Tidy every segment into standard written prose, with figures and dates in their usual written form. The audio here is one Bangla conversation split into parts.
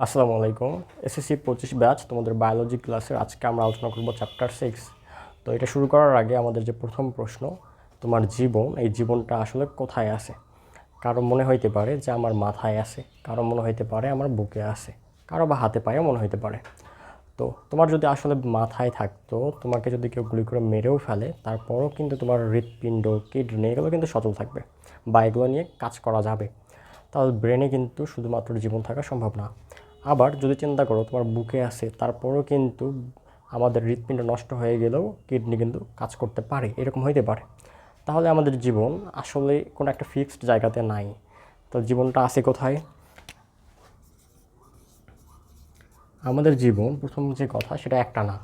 আসসালামু আলাইকুম। এসএসসি 25 ব্যাচ তোমাদের বায়োলজি ক্লাসের আজকে আমরা আলোচনা করব চ্যাপ্টার 6। তো এটা শুরু করার আগে আমাদের যে প্রথম প্রশ্ন, তোমার জীবন, এই জীবনটা আসলে কোথায় আছে? কারো মনে হইতে পারে যে আমার মাথায় আছে, কারো মনে হইতে পারে আমার বুকে আছে, কারো বা হাতে পায়ে মনে হইতে পারে। তো তোমার যদি আসলে মাথায় থাকতো, তোমাকে যদি কেউ গুলি করে মেরেও ফেলে, তারপরও কিন্তু তোমার হৃৎপিণ্ড, কিডনি এগুলো কিন্তু সচল থাকবে বা এগুলো নিয়ে কাজ করা যাবে। তাহলে ব্রেনে কিন্তু শুধুমাত্র জীবন থাকা সম্ভব না। আবার যদি চিন্তা করো তোমার বুকে আছে, তারপরও কিন্তু আমাদের হৃৎপিণ্ড নষ্ট হয়ে গেলেও কিডনি কিন্তু কাজ করতে পারে, এরকম হইতে পারে। তাহলে আমাদের জীবন আসলে কোনো একটা ফিক্সড জায়গাতে নাই। তো জীবনটা আছে কোথায়? আমাদের জীবন, প্রথম যে কথা সেটা একটা না,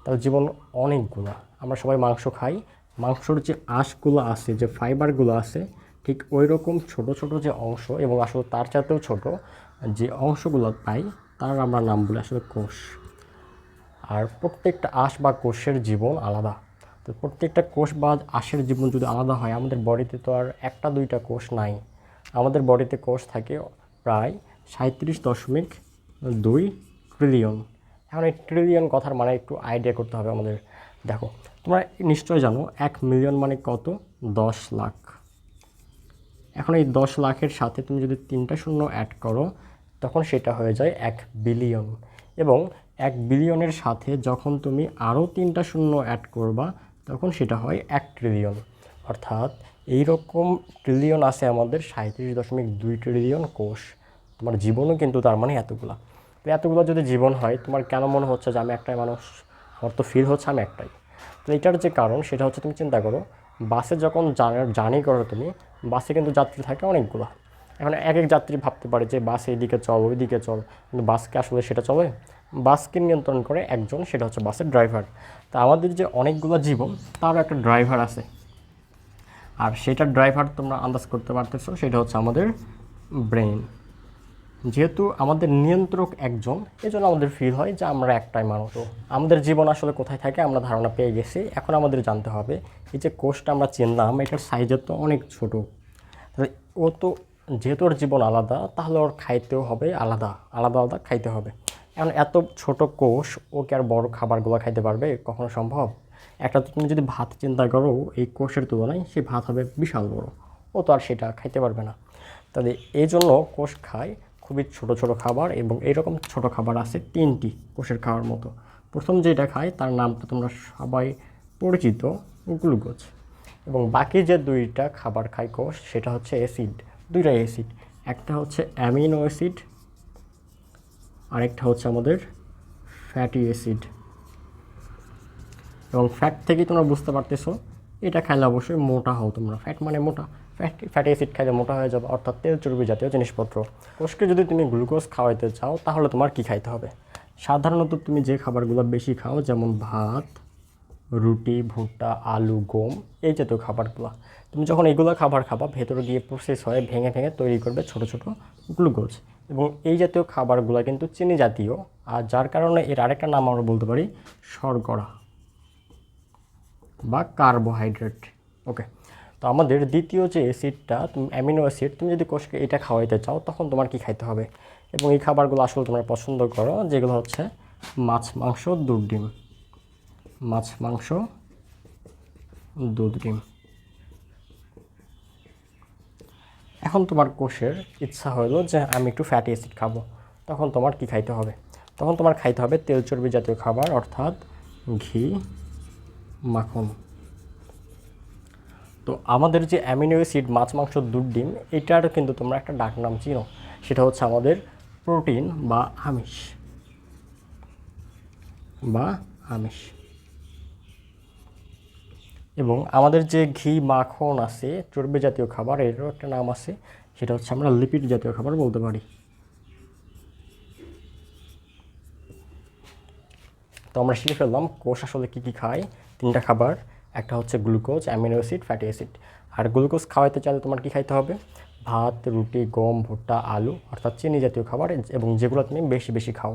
তাহলে জীবন অনেকগুলো। আমরা সবাই মাংস খাই, মাংসর যে আঁশগুলো আছে, যে ফাইবারগুলো আছে, ঠিক ওই রকম ছোটো ছোটো যে অংশ, এবং আসলে তার চাইতেও ছোটো যে অংশগুলো পাই, তার আমরা নাম বলি আসলে কোষ। আর প্রত্যেকটা আঁশ বা কোষের জীবন আলাদা। তো প্রত্যেকটা কোষ বা আঁশের জীবন যদি আলাদা হয়, আমাদের বডিতে তো আর একটা দুইটা কোষ নাই। আমাদের বডিতে কোষ থাকে প্রায় 37.2 ট্রিলিয়ন। এখন এই ট্রিলিয়ন কথার মানে একটু আইডিয়া করতে হবে আমাদের। দেখো, তোমরা নিশ্চয় জানো 1 মিলিয়ন মানে কত? 10 লাখ। এখন এই 10 লাখের সাথে তুমি যদি 3টা শূন্য অ্যাড করো, তখন সেটা হয়ে যায় 1 বিলিয়ন। এবং 1 বিলিয়নের সাথে যখন তুমি আরও 3টা শূন্য অ্যাড করবা, তখন সেটা হয় 1 ট্রিলিয়ন। অর্থাৎ এইরকম ট্রিলিয়ন আছে আমাদের 37.2 ট্রিলিয়ন কোষ। তোমার জীবনও কিন্তু তার মানে এতগুলা। তো এতগুলো যদি জীবন হয়, তোমার কেন মনে হচ্ছে যে আমি একটাই মানুষ? আমার তো ফিল হচ্ছে আমি একটাই। তো এটার যে কারণ সেটা হচ্ছে, তুমি চিন্তা করো, বাসে যখন জার্নি করো তুমি, বাসে কিন্তু যাত্রী থাকে অনেকগুলো। এখন এক এক যাত্রী ভাবতে পারে যে বাস এইদিকে চল, ওইদিকে চল, কিন্তু বাসকে আসলে সেটা চলে? বাসকে নিয়ন্ত্রণ করে একজন, সেটা হচ্ছে বাসের ড্রাইভার। তা আমাদের যে অনেকগুলো জীবন, তারও একটা ড্রাইভার আছে। আর সেটার ড্রাইভার তোমরা আন্দাজ করতে পারতেছো, সেটা হচ্ছে আমাদের ব্রেন। যেহেতু আমাদের নিয়ন্ত্রক একজন, এজন্য আমাদের ফিল হয় যে আমরা একটাই মানুষ। আমাদের জীবন আসলে কোথায় থাকে আমরা ধারণা পেয়ে গেছি। এখন আমাদের জানতে হবে, এই যে কোষটা আমরা চিনলাম, এটার সাইজের তো অনেক ছোট। তাহলে ও তো, যেহেতু ওর জীবন আলাদা, তাহলে ওর খাইতেও হবে আলাদা, আলাদা আলাদা খাইতে হবে। এখন এত ছোট কোষ, ও কি আর বড় খাবারগুলো খাইতে পারবে? কখনো সম্ভব? একটা তো তুমি যদি ভাত চিন্তা করো, এই কোষের তুলনায় সেই ভাত হবে বিশাল বড়, ও তো আর সেটা খাইতে পারবে না। তাহলে এই জন্য কোষ খায় খুবই ছোট ছোট খাবার, এবং এইরকম ছোট খাবার আছে 3টি কোষের খাওয়ার মতো। প্রথম যেটা খায় তার নামটা তোমরা সবাই পরিচিত, গ্লুকোজ। এবং বাকি যে 2টা খাবার খায় কোষ, সেটা হচ্ছে অ্যাসিড। 2টা অ্যাসিড, একটা হচ্ছে অ্যামিনো অ্যাসিড, আরেকটা হচ্ছে আমাদের ফ্যাটি অ্যাসিড। এবং ফ্যাট থেকেই তোমরা বুঝতে পারতেছো, এটা খাইলে অবশ্যই মোটা হও তোমরা। ফ্যাট মানে মোটা, ফ্যাটি অ্যাসিড খাইলে মোটা হয়ে যাবে, অর্থাৎ তেল চর্বি জাতীয় জিনিসপত্র। কোষকে যদি তুমি গ্লুকোজ খাওয়াইতে চাও, তাহলে তোমার কী খাইতে হবে? সাধারণত তুমি যে খাবারগুলো বেশি খাও, যেমন ভাত, রুটি, ভুট্টা, আলু, গম, এই জাতীয় খাবারগুলো, তুমি যখন এইগুলো খাবার খাবা, ভেতরে গিয়ে প্রসেস হয়ে ভেঙে ভেঙে তৈরি করবে ছোট ছোট গ্লুকোজ। এবং এই জাতীয় খাবারগুলো কিন্তু চিনি জাতীয়, আর যার কারণে এর আরেকটা নাম আমরা বলতে পারি শর্করা বা কার্বোহাইড্রেট। ওকে। তো আমাদের দ্বিতীয় যে অ্যাসিডটা, তুমি অ্যামিনো অ্যাসিড, তুমি যদি কোষকে এটা খাওয়াইতে চাও, তখন তোমার কি খাইতে হবে? এবং এই খাবারগুলো আসলে তোমরা পছন্দ করো, যেগুলো হচ্ছে মাছ, মাংস, দুধ, ডিম। মাছ, মাংস, দুধ, ডিম। এখন তোমার কোষের ইচ্ছা হলো যে আমি একটু ফ্যাটি অ্যাসিড খাবো, তখন তোমার কি খাইতে হবে? তখন তোমার খাইতে হবে তেল চর্বি জাতীয় খাবার, অর্থাৎ ঘি, মাখন। তো আমাদের যে অ্যামিনো অ্যাসিড, মাছ, মাংস, দুধ, ডিম, এটার কিন্তু তোমরা একটা ডাক নাম চিনো, সেটা হচ্ছে আমাদের প্রোটিন বা আমিষ। বা আমিষ। এবং আমাদের যে ঘি, মাখন আছে, চর্বি জাতীয় খাবার, এরও একটা নাম আছে, সেটা হচ্ছে আমরা লিপিড জাতীয় খাবার বলতে পারি। তো আমরা শিখে ফেললাম কোষ আসলে কী কী খায়। 3টা খাবার, একটা হচ্ছে glucose, amino acid, fatty acid. আর গ্লুকোজ খাওয়াইতে চাইলে তোমার কী খাইতে হবে? ভাত, রুটি, গম, ভুট্টা, আলু, অর্থাৎ চিনি জাতীয় খাবার, এবং যেগুলো তুমি বেশি বেশি খাও।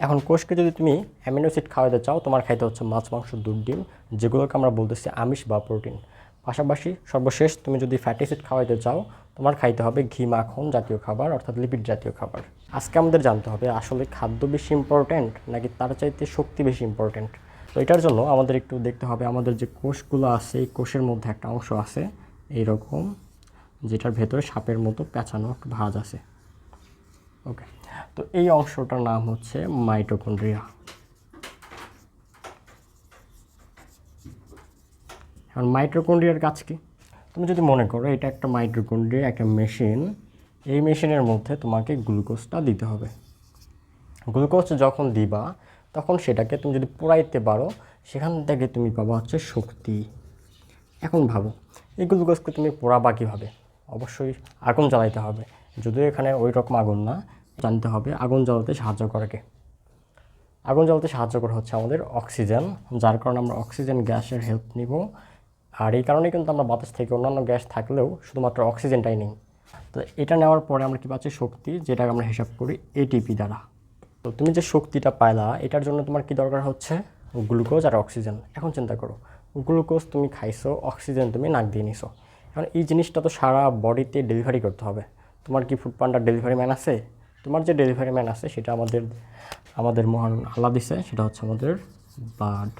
এখন কোষকে যদি তুমি অ্যামিনো অ্যাসিড খাওয়াতে চাও, তোমার খাইতে হচ্ছে মাছ, মাংস, দুধ, ডিম, যেগুলোকে আমরা বলতেছি আমিষ বা প্রোটিন। পাশাপাশি সর্বশেষ তুমি যদি ফ্যাটি অ্যাসিড খাওয়াইতে চাও, তোমার খাইতে হবে ঘি মাখন জাতীয় খাবার, অর্থাৎ লিপিড জাতীয় খাবার। আজকে আমাদের জানতে হবে আসলে খাদ্য বেশি ইম্পর্ট্যান্ট নাকি তার চাইতে শক্তি বেশি ইম্পর্ট্যান্ট। তো এটার জন্য আমাদের একটু দেখতে হবে আমাদের যে কোষগুলো আছে এই কোষের মধ্যে একটা অংশ আছে এইরকম, যেটার ভেতরে সাপের মতো পেঁচানো একটা ভাঁজ আছে। ওকে, তো এই অংশটার নাম হচ্ছে মাইটোকন্ড্রিয়া। এখন মাইটোকন্ড্রিয়ার কাজ কি? তুমি যদি মনে করো এটা একটা মাইটোকন্ড্রিয়া, একটা মেশিন, এই মেশিনের মধ্যে তোমাকে গ্লুকোজটা দিতে হবে। গ্লুকোজ যখন দিবা তখন সেটাকে তুমি যদি পোড়াইতে পারো সেখান থেকে তুমি পাবা হচ্ছে শক্তি। এখন ভাবো এই গ্লুকোজকে তুমি পোড়াবা কীভাবে? অবশ্যই আগুন জ্বালাইতে হবে, যদিও এখানে ওই রকম আগুন না। জানতে হবে আগুন জ্বালাতে সাহায্য করে কে? আগুন জ্বালাতে সাহায্য করে হচ্ছে আমাদের অক্সিজেন, যার কারণে আমরা অক্সিজেন গ্যাসের হেল্প নিব। আর এই কারণে কিন্তু আমরা বাতাস থেকে অন্যান্য গ্যাস থাকলেও শুধুমাত্র অক্সিজেনটাই নিই। তো এটা নেওয়ার পরে আমরা কী পাচ্ছি? শক্তি, যেটা আমরা হিসাব করি এটিপি দ্বারা। তো তুমি যে শক্তিটা পাইলা এটার জন্য তোমার কি দরকার হচ্ছে? গ্লুকোজ আর অক্সিজেন। এখন চিন্তা করো, গ্লুকোজ তুমি খাইছো, অক্সিজেন তুমি নাক দিয়ে নিছো। এখন এই জিনিসটা তো সারা বডিতে ডেলিভারি করতে হবে। তোমার কি ফুড পান্ডার ডেলিভারি ম্যান আছে? তোমার যে ডেলিভারি ম্যান আছে সেটা আমাদের মহান আল্লাহ দিছে, সেটা হচ্ছে আমাদের ব্লাড।